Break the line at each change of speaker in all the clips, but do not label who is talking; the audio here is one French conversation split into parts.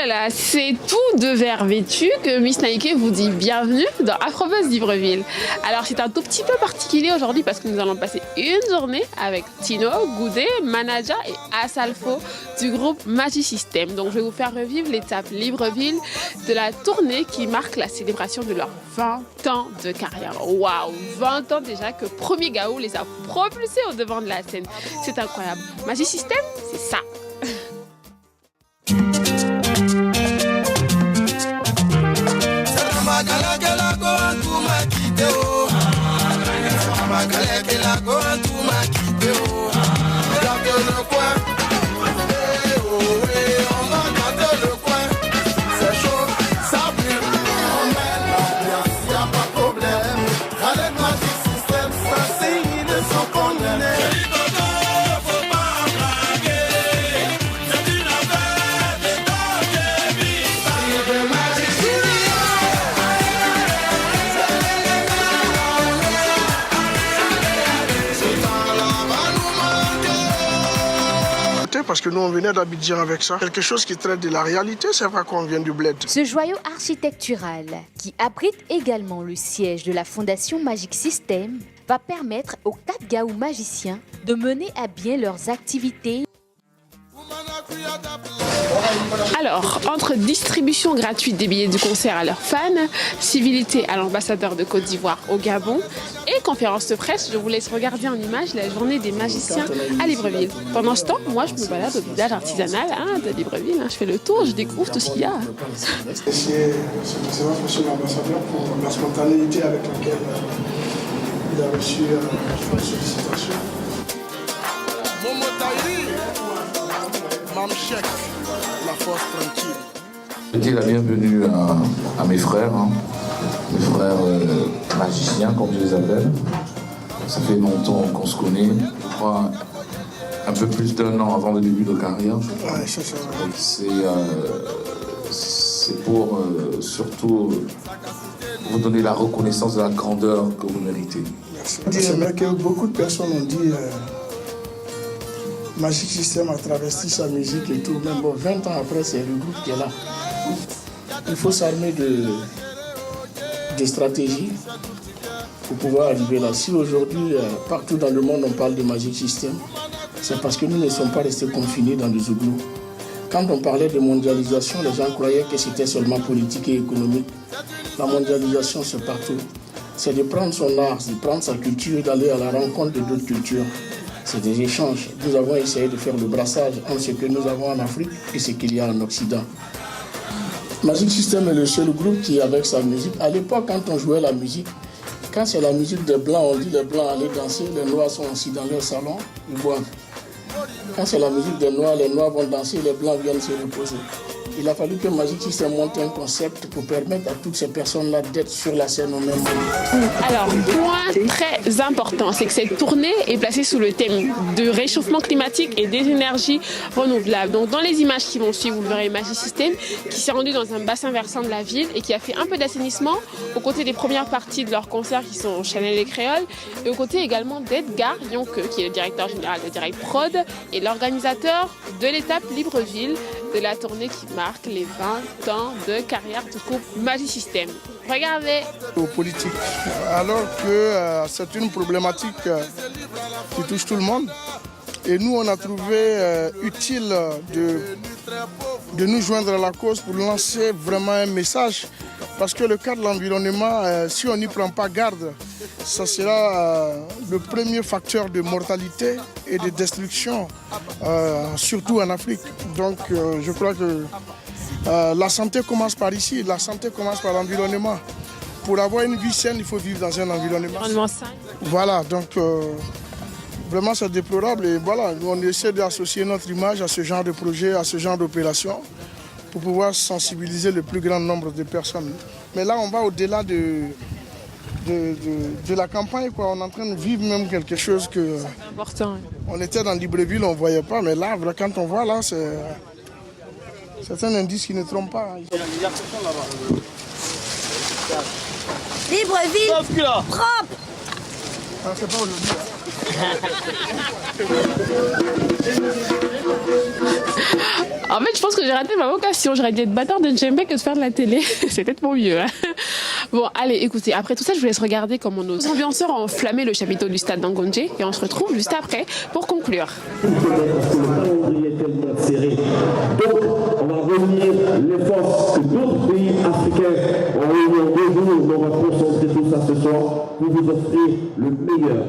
là, c'est tout de verre vêtu que Miss Nike vous dit bienvenue dans Afrobuzz Libreville. Alors c'est un tout petit peu particulier aujourd'hui parce que nous allons passer une journée avec Tino, Goudé, Manaja et Asalfo du groupe Magic System. Donc je vais vous faire revivre l'étape Libreville de la tournée qui marque la célébration de leurs 20 ans de carrière. Waouh, 20 ans déjà que Premier Gaou les a propulsés au devant de la scène. C'est incroyable. Magic System, c'est ça.
Parce que nous, on venait d'Abidjan avec ça. Quelque chose qui traite de la réalité, c'est vrai qu'on vient du bled.
Ce joyau architectural, qui abrite également le siège de la Fondation Magic System, va permettre aux 4 Gaou magiciens de mener à bien leurs activités.
Alors, entre distribution gratuite des billets du concert à leurs fans, civilité à l'ambassadeur de Côte d'Ivoire au Gabon et conférence de presse, je vous laisse regarder en image la journée des magiciens à Libreville. Pendant ce temps, moi je me balade au village artisanal de Libreville, je fais le tour, je découvre tout ce qu'il y a.
C'est monsieur l'ambassadeur pour la spontanéité avec laquelle il a reçu la sollicitation. La force tranquille.
Je dis la bienvenue à mes frères, mes frères magiciens, comme je les appelle. Ça fait longtemps qu'on se connaît, je crois un peu plus d'1 an avant le début de carrière.
Ouais,
c'est pour surtout vous donner la reconnaissance de la grandeur que vous méritez.
Merci. C'est vrai que beaucoup de personnes ont dit Magic System a travesti sa musique et tout, mais bon, 20 ans après, c'est le groupe qui est là. Il faut s'armer de stratégies pour pouvoir arriver là. Si aujourd'hui, partout dans le monde, on parle de Magic System, c'est parce que nous ne sommes pas restés confinés dans des igloos. Quand on parlait de mondialisation, les gens croyaient que c'était seulement politique et économique. La mondialisation, c'est partout. C'est de prendre son art, de prendre sa culture et d'aller à la rencontre de d'autres cultures. C'est des échanges. Nous avons essayé de faire le brassage entre ce que nous avons en Afrique et ce qu'il y a en Occident. Magic System est le seul groupe qui, avec sa musique, à l'époque, quand on jouait la musique, quand c'est la musique des Blancs, on dit les Blancs allaient danser, les Noirs sont assis dans leur salon, ils boivent. Quand c'est la musique des Noirs, les Noirs vont danser, les Blancs viennent se reposer. Il a fallu que Magic System monte un concept pour permettre à toutes ces personnes-là d'être sur la scène au même moment.
Alors, point très important, c'est que cette tournée est placée sous le thème de réchauffement climatique et des énergies renouvelables. Donc, dans les images qui vont suivre, vous verrez Magic System qui s'est rendu dans un bassin versant de la ville et qui a fait un peu d'assainissement aux côtés des premières parties de leurs concerts qui sont Chanel et Créole et aux côtés également d'Edgar Yonke, qui est le directeur général de Direct Prod et l'organisateur de l'étape Libreville de la tournée qui marque les 20 ans de carrière du groupe Magic System. Regardez.
Aux politiques, alors que c'est une problématique qui touche tout le monde. Et nous, on a trouvé utile de nous joindre à la cause pour lancer vraiment un message. Parce que le cas de l'environnement, si on n'y prend pas garde, ça sera le premier facteur de mortalité et de destruction, surtout en Afrique. Donc je crois que la santé commence par ici, la santé commence par l'environnement. Pour avoir une vie saine, il faut vivre dans un environnement
sain.
Voilà, donc vraiment c'est déplorable et voilà, on essaie d'associer notre image à ce genre de projet, à ce genre d'opération pour pouvoir sensibiliser le plus grand nombre de personnes. Mais là, on va au-delà de la campagne, quoi. On est en train de vivre même quelque chose que...
C'est important.
On était dans Libreville, on ne voyait pas, mais là, quand on voit, là, c'est un indice qui ne trompe pas.
Libreville, propre.
Ah, c'est pas aujourd'hui.
En fait, je pense que j'ai raté ma vocation. J'aurais dû être batteur de djembé que de faire de la télé. C'est peut-être pour mieux. Hein. Bon, allez, écoutez, après tout ça, je vous laisse regarder comment nos ambianceurs ont enflammé le chapiteau du stade d'Angonje. Et on se retrouve juste après pour conclure.
Le calendrier est tellement serré. Donc, on va revenir les forces que d'autres pays africains ont réuni en 2 jours. On va concentrer tout ça ce soir pour vous offrir le meilleur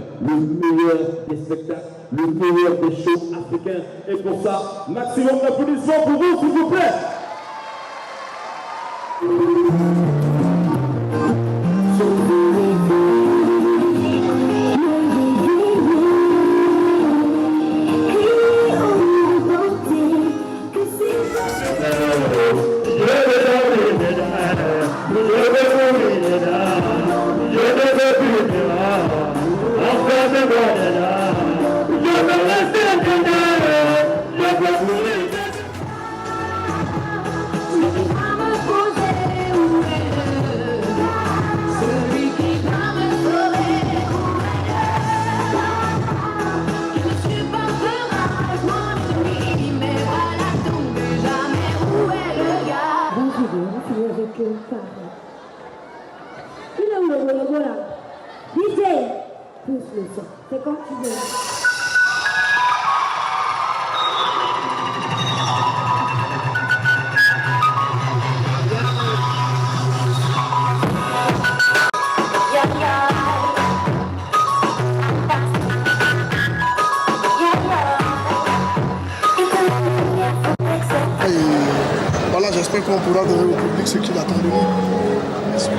des spectacles, le meilleur des shows africains. Et pour ça, maximum d'applaudissements pour vous, s'il vous plaît.
Il est où le voilà? DJ, pousse le son. C'est quand tu veux.
Voilà, j'espère qu'on pourra donner au public ce qu'il attend de nous. Merci.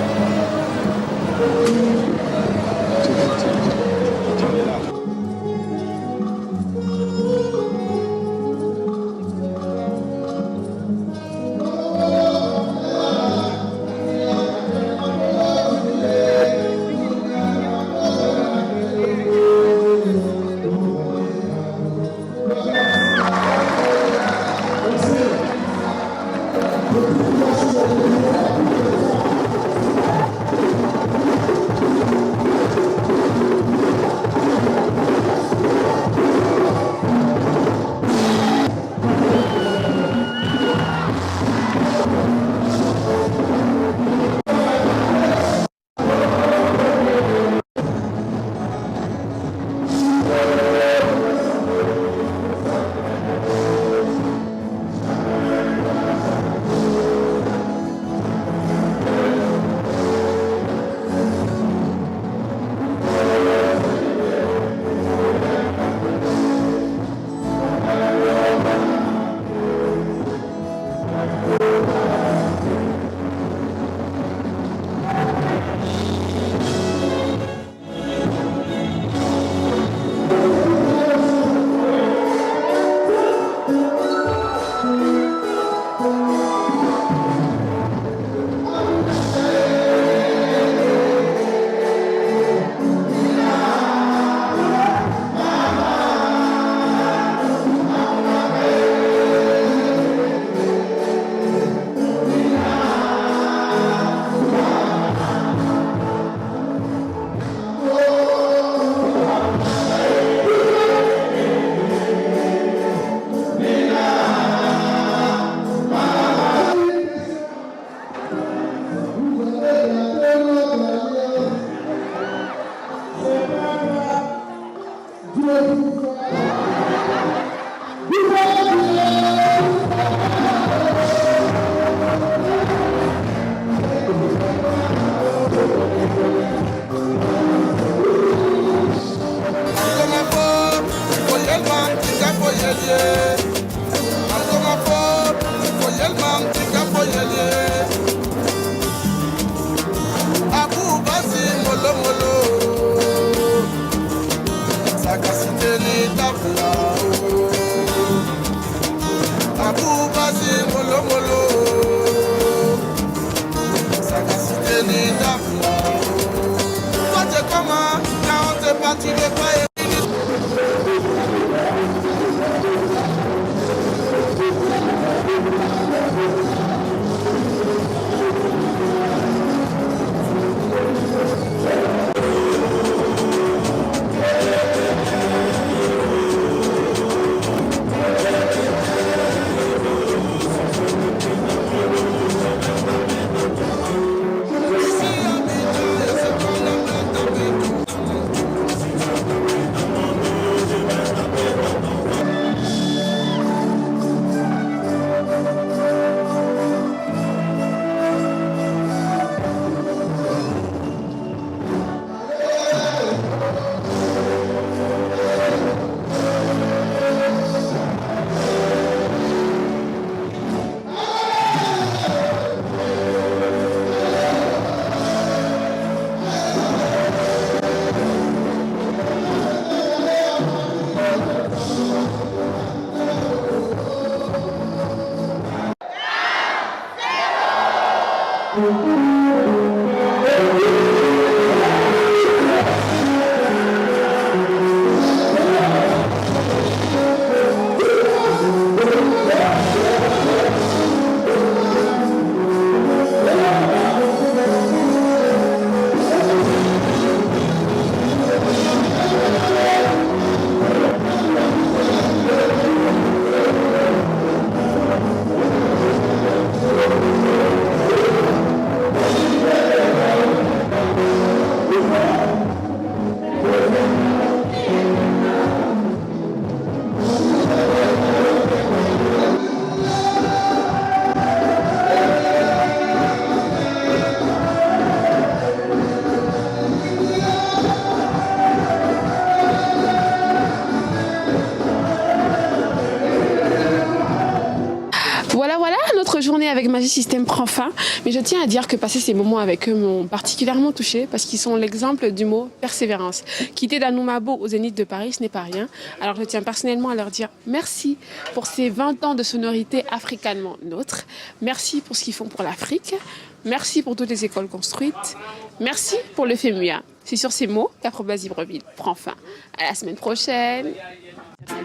Voilà, notre journée avec Magisystème prend fin. Mais je tiens à dire que passer ces moments avec eux m'ont particulièrement touchée parce qu'ils sont l'exemple du mot persévérance. Quitter Danumabo au Zénith de Paris, ce n'est pas rien. Alors je tiens personnellement à leur dire merci pour ces 20 ans de sonorité africanement nôtre. Merci pour ce qu'ils font pour l'Afrique. Merci pour toutes les écoles construites. Merci pour le FEMUA. C'est sur ces mots qu'Afrobase Libreville prend fin. À la semaine prochaine.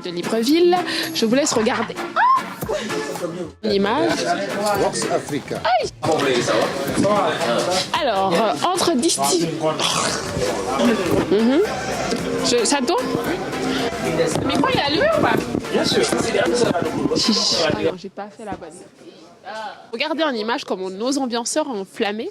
De Libreville, je vous laisse regarder l'image. Aïe. Alors, entre distillés. Ça tourne? Le micro il est allumé ou pas? Bien sûr. Non, j'ai pas fait la bonne. Regardez en image comme nos ambianceurs ont enflammé.